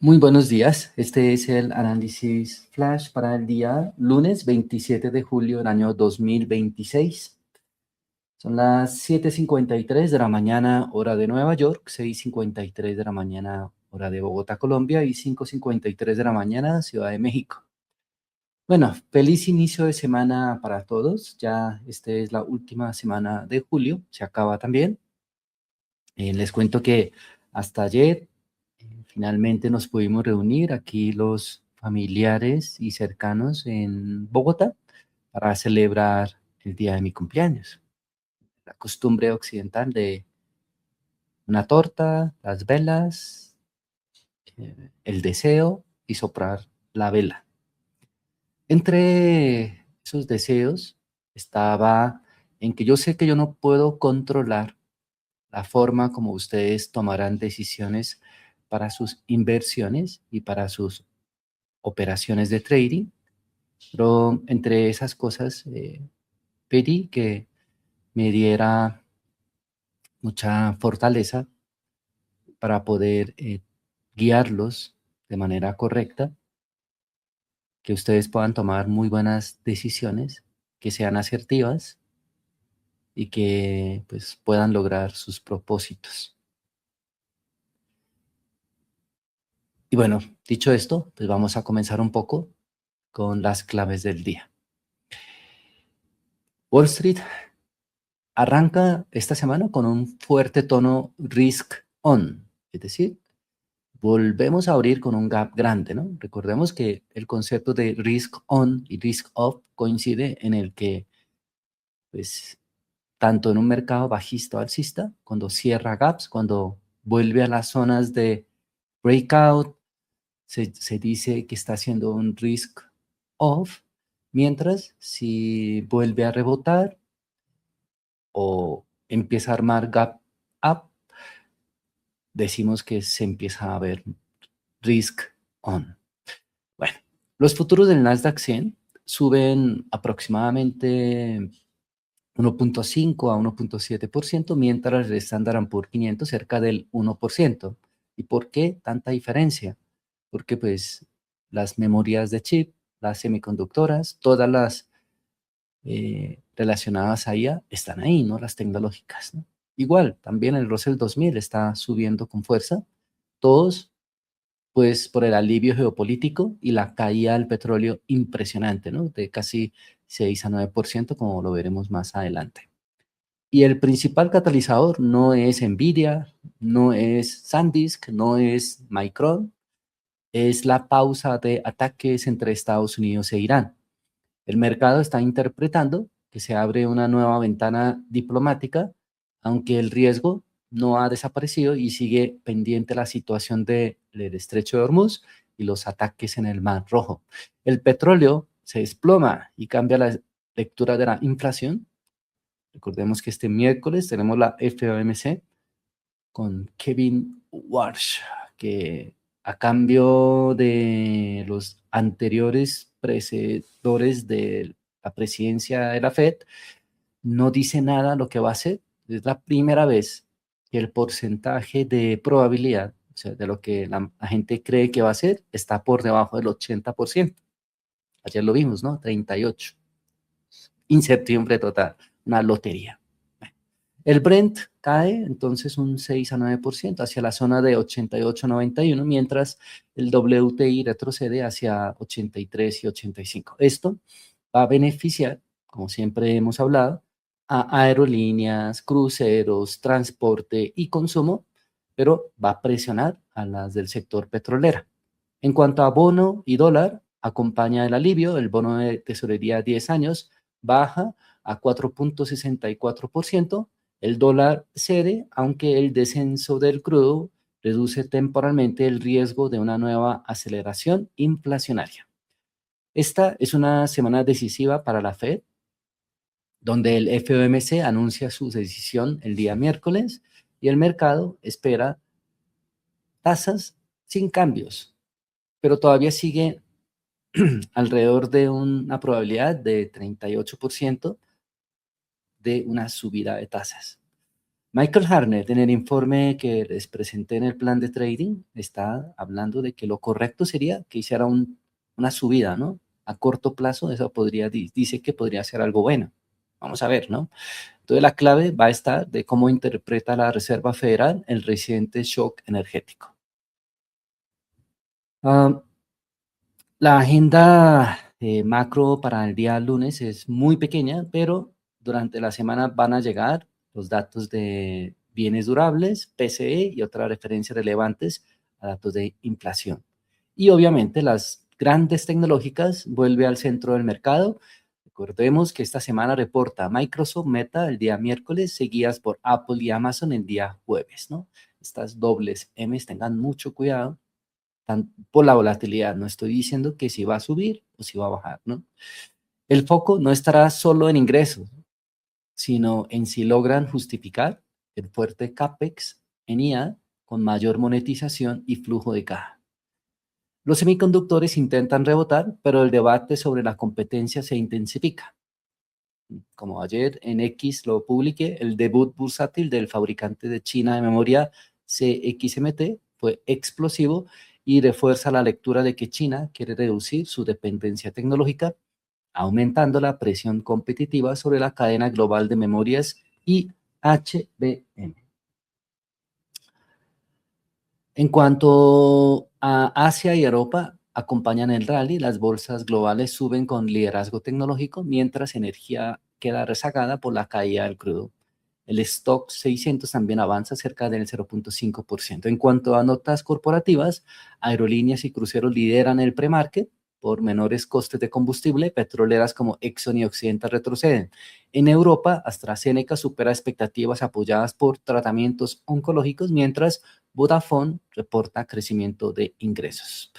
Muy buenos días. Este es el análisis flash para el día lunes 27 de julio del año 2026. Son las 7:53 de la mañana, hora de Nueva York, 6:53 de la mañana, hora de Bogotá, Colombia, y 5:53 de la mañana, Ciudad de México. Bueno, feliz inicio de semana para todos. Ya esta es la última semana de julio, se acaba también. Les cuento que hasta ayer finalmente nos pudimos reunir aquí los familiares y cercanos en Bogotá para celebrar el día de mi cumpleaños. La costumbre occidental de una torta, las velas, el deseo y soplar la vela. Entre esos deseos estaba en que yo sé que yo no puedo controlar la forma como ustedes tomarán decisiones para sus inversiones y para sus operaciones de trading, pero entre esas cosas pedí que me diera mucha fortaleza para poder guiarlos de manera correcta, que ustedes puedan tomar muy buenas decisiones, que sean asertivas y que pues puedan lograr sus propósitos. Y bueno, dicho esto, pues vamos a comenzar un poco con las claves del día. Wall Street arranca esta semana con un fuerte tono risk on, es decir, volvemos a abrir con un gap grande, ¿no? Recordemos que el concepto de risk on y risk off coincide en el que, pues, tanto en un mercado bajista o alcista, cuando cierra gaps, cuando vuelve a las zonas de breakout, se dice que está haciendo un risk off, mientras si vuelve a rebotar o empieza a armar gap up, decimos que se empieza a ver risk on. Bueno, los futuros del Nasdaq 100 suben aproximadamente 1.5 a 1.7%, mientras el Standard Poor's 500 cerca del 1%. ¿Y por qué tanta diferencia? Porque pues las memorias de chip, las semiconductoras, todas las relacionadas a IA están ahí, ¿no? Las tecnológicas, ¿no? Igual, también el Russell 2000 está subiendo con fuerza, todos pues por el alivio geopolítico y la caída del petróleo impresionante, ¿no? De casi 6 a 9%, como lo veremos más adelante. Y el principal catalizador no es Nvidia, no es SanDisk, no es Micron, es la pausa de ataques entre Estados Unidos e Irán. El mercado está interpretando que se abre una nueva ventana diplomática, aunque el riesgo no ha desaparecido y sigue pendiente la situación del estrecho de Hormuz y los ataques en el Mar Rojo. El petróleo se desploma y cambia la lectura de la inflación. Recordemos que este miércoles tenemos la FOMC con Kevin Warsh, que a cambio de los anteriores precedores de la presidencia de la Fed, no dice nada lo que va a hacer. Es la primera vez que el porcentaje de probabilidad, o sea, de lo que la gente cree que va a hacer, está por debajo del 80%. Ayer lo vimos, ¿no? 38. Incertidumbre total, una lotería. El Brent cae entonces un 6 a 9% hacia la zona de 88,91, mientras el WTI retrocede hacia 83 y 85. Esto va a beneficiar, como siempre hemos hablado, a aerolíneas, cruceros, transporte y consumo, pero va a presionar a las del sector petrolera. En cuanto a bono y dólar, acompaña el alivio. El bono de tesorería a 10 años baja a 4.64%. El dólar cede, aunque el descenso del crudo reduce temporalmente el riesgo de una nueva aceleración inflacionaria. Esta es una semana decisiva para la Fed, donde el FOMC anuncia su decisión el día miércoles y el mercado espera tasas sin cambios, pero todavía sigue alrededor de una probabilidad de 38% de una subida de tasas. Michael Hartnett, en el informe que les presenté en el plan de trading, está hablando de que lo correcto sería que hiciera una subida, ¿no? A corto plazo, eso podría, dice que podría ser algo bueno. Vamos a ver, ¿no? Entonces la clave va a estar de cómo interpreta la Reserva Federal el reciente shock energético. Ah, la agenda macro para el día lunes es muy pequeña, pero durante la semana van a llegar los datos de bienes durables, PCE y otras referencias relevantes a datos de inflación. Y obviamente las grandes tecnológicas vuelve al centro del mercado. Recordemos que esta semana reporta Microsoft, Meta el día miércoles, seguidas por Apple y Amazon el día jueves, ¿no? Estas dobles M's, tengan mucho cuidado por la volatilidad. No estoy diciendo que si va a subir o si va a bajar, ¿no? El foco no estará solo en ingresos, sino en si logran justificar el fuerte CAPEX en IA con mayor monetización y flujo de caja. Los semiconductores intentan rebotar, pero el debate sobre la competencia se intensifica. Como ayer en X lo publiqué, el debut bursátil del fabricante de China de memoria CXMT fue explosivo y refuerza la lectura de que China quiere reducir su dependencia tecnológica, aumentando la presión competitiva sobre la cadena global de memorias IHBM. En cuanto a Asia y Europa, acompañan el rally, las bolsas globales suben con liderazgo tecnológico, mientras energía queda rezagada por la caída del crudo. El stock 600 también avanza cerca del 0.5%. En cuanto a notas corporativas, aerolíneas y cruceros lideran el pre-market por menores costes de combustible, petroleras como Exxon y Occidental retroceden. En Europa, AstraZeneca supera expectativas apoyadas por tratamientos oncológicos, mientras Vodafone reporta crecimiento de ingresos.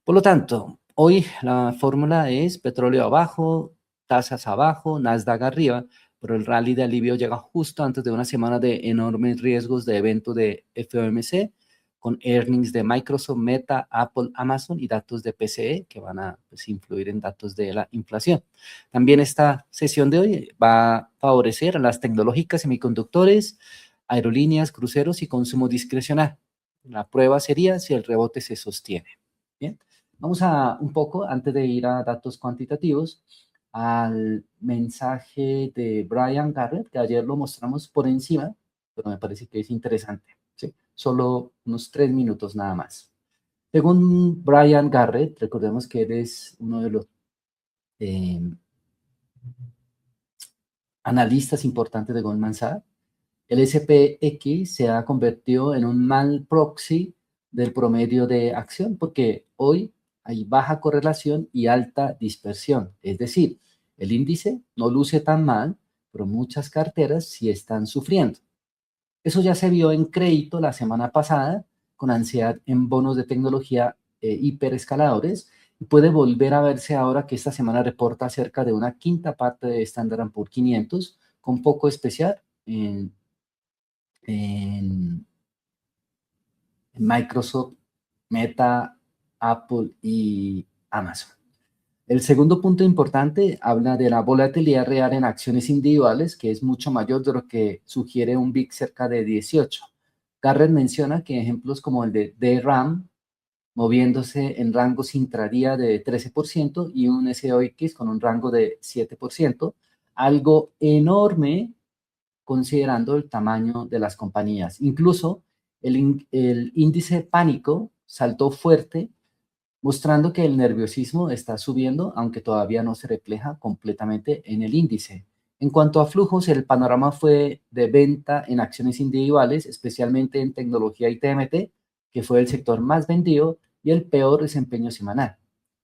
Por lo tanto, hoy la fórmula es petróleo abajo, tasas abajo, Nasdaq arriba, pero el rally de alivio llega justo antes de una semana de enormes riesgos de evento de FOMC, con earnings de Microsoft, Meta, Apple, Amazon y datos de PCE que van a pues, influir en datos de la inflación. También esta sesión de hoy va a favorecer a las tecnológicas, semiconductores, aerolíneas, cruceros y consumo discrecional. La prueba sería si el rebote se sostiene. Bien, vamos a un poco, antes de ir a datos cuantitativos, al mensaje de Brian Garrett, que ayer lo mostramos por encima, pero me parece que es interesante. ¿Sí? Solo unos 3 minutos nada más. Según Brian Garrett, recordemos que él es uno de los eh, analistas importantes de Goldman Sachs. El SPX se ha convertido en un mal proxy del promedio de acción porque hoy hay baja correlación y alta dispersión. Es decir, el índice no luce tan mal, pero muchas carteras sí están sufriendo. Eso ya se vio en crédito la semana pasada con ansiedad en bonos de tecnología hiperescaladores y puede volver a verse ahora que esta semana reporta cerca de una quinta parte de Standard Poor's 500 con poco especial en Microsoft, Meta, Apple y Amazon. El segundo punto importante habla de la volatilidad real en acciones individuales, que es mucho mayor de lo que sugiere un VIX cerca de 18. Garrett menciona que ejemplos como el de DRAM, moviéndose en rangos intradía de 13% y un SOX con un rango de 7%, algo enorme considerando el tamaño de las compañías. Incluso el índice pánico saltó fuerte, mostrando que el nerviosismo está subiendo, aunque todavía no se refleja completamente en el índice. En cuanto a flujos, el panorama fue de venta en acciones individuales, especialmente en tecnología y TMT, que fue el sector más vendido y el peor desempeño semanal.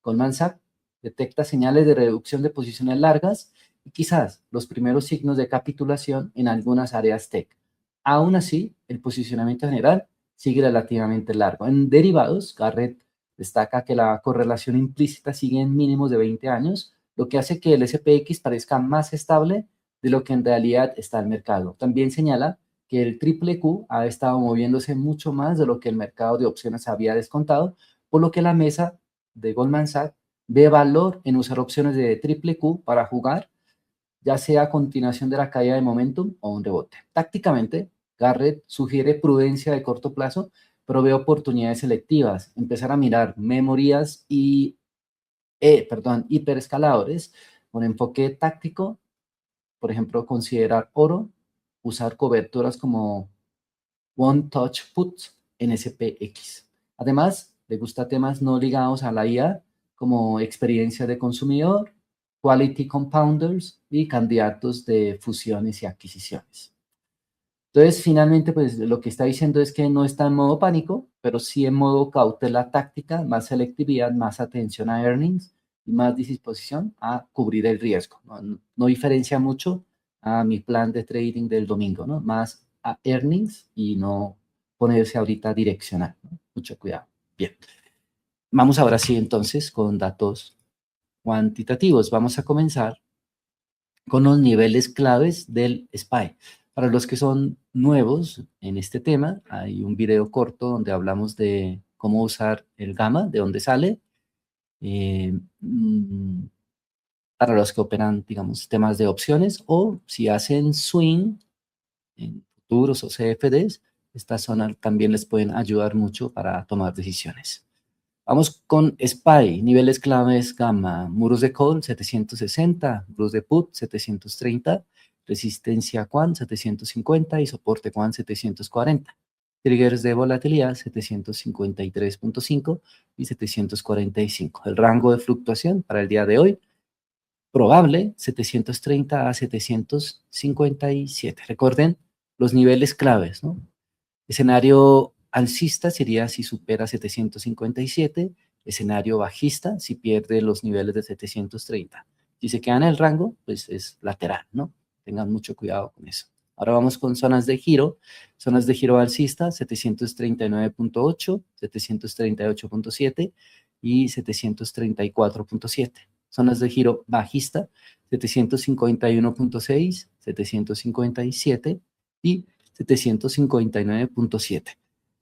Goldman Sachs detecta señales de reducción de posiciones largas y quizás los primeros signos de capitulación en algunas áreas tech. Aún así, el posicionamiento general sigue relativamente largo. En derivados, Garrett destaca que la correlación implícita sigue en mínimos de 20 años, lo que hace que el SPX parezca más estable de lo que en realidad está el mercado. También señala que el triple Q ha estado moviéndose mucho más de lo que el mercado de opciones había descontado, por lo que la mesa de Goldman Sachs ve valor en usar opciones de triple Q para jugar ya sea a continuación de la caída de momentum o un rebote. Tácticamente, Garrett sugiere prudencia de corto plazo, pero ve oportunidades selectivas, empezar a mirar memorías y, hiperescaladores con enfoque táctico, por ejemplo, considerar oro, usar coberturas como One Touch Put en SPX. Además, le gusta temas no ligados a la IA, como experiencia de consumidor, quality compounders y candidatos de fusiones y adquisiciones. Entonces, finalmente, pues lo que está diciendo es que no está en modo pánico, pero sí en modo cautela táctica, más selectividad, más atención a earnings y más disposición a cubrir el riesgo. No diferencia mucho a mi plan de trading del domingo, ¿no? Más a earnings y no ponerse ahorita direccional, ¿no? Mucho cuidado. Bien. Vamos ahora sí entonces con datos cuantitativos. Vamos a comenzar con los niveles claves del SPY. Para los que son nuevos en este tema, hay un video corto donde hablamos de cómo usar el gamma, de dónde sale. eh, mm, para los que operan, digamos, temas de opciones o si hacen swing en futuros o CFDs, estas zonas también les pueden ayudar mucho para tomar decisiones. Vamos con SPY, niveles claves gamma, muros de call 760, muros de put 730, resistencia Quant 750 y soporte Quant 740. Triggers de volatilidad 753.5 y 745. El rango de fluctuación para el día de hoy, probable 730 a 757. Recuerden los niveles claves, ¿no? Escenario alcista sería si supera 757, escenario bajista si pierde los niveles de 730. Si se queda en el rango, pues es lateral, ¿no? Tengan mucho cuidado con eso. Ahora vamos con zonas de giro alcista 739.8, 738.7 y 734.7. Zonas de giro bajista 751.6, 757 y 759.7.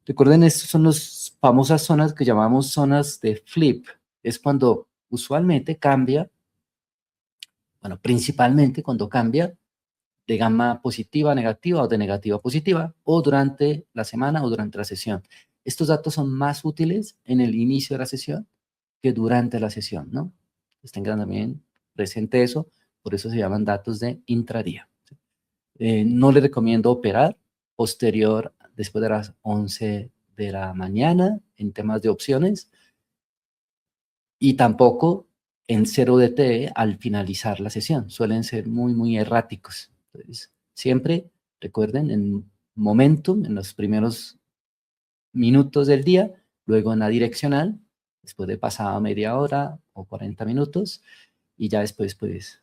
Recuerden, estas son las famosas zonas que llamamos zonas de flip. Es cuando usualmente cambia, bueno, principalmente cuando cambia de gamma positiva a negativa o de negativa a positiva, o durante la semana o durante la sesión. Estos datos son más útiles en el inicio de la sesión que durante la sesión, ¿no? Pues tengan también presente eso, por eso se llaman datos de intradía. No le recomiendo operar posterior después de las 11 de la mañana en temas de opciones y tampoco en 0DTE al finalizar la sesión. Suelen ser muy, muy erráticos. Entonces, siempre recuerden en momentum, en los primeros minutos del día, luego en la direccional, después de pasada media hora o 40 minutos y ya después, pues,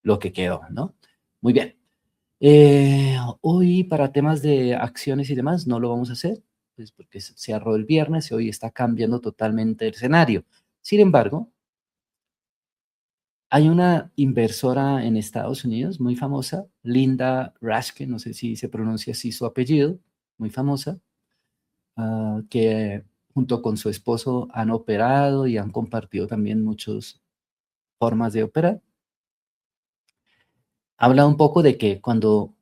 lo que quedó, ¿no? Muy bien. Hoy para temas de acciones y demás no lo vamos a hacer, pues porque se cerró el viernes y hoy está cambiando totalmente el escenario. Sin embargo, hay una inversora en Estados Unidos muy famosa, Linda Raschke, no sé si se pronuncia así su apellido, muy famosa, que junto con su esposo han operado y han compartido también muchas formas de operar. Habla un poco de que cuando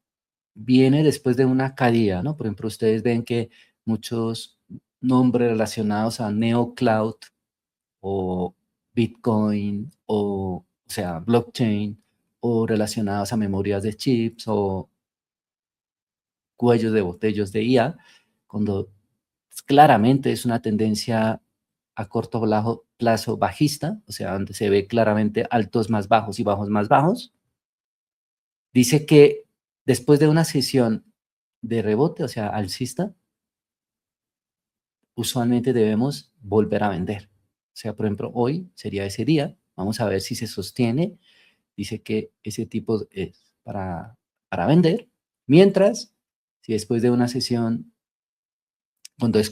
viene después de una caída, ¿no? Por ejemplo, ustedes ven que muchos nombres relacionados a NeoCloud o Bitcoin o sea, blockchain o relacionados a memorias de chips o cuellos de botellos de IA, cuando claramente es una tendencia a corto plazo bajista, o sea, donde se ve claramente altos más bajos y bajos más bajos, dice que después de una sesión de rebote, o sea, alcista, usualmente debemos volver a vender. O sea, por ejemplo, hoy sería ese día. Vamos a ver si se sostiene. Dice que ese tipo es para vender. Mientras, si después de una sesión, cuando es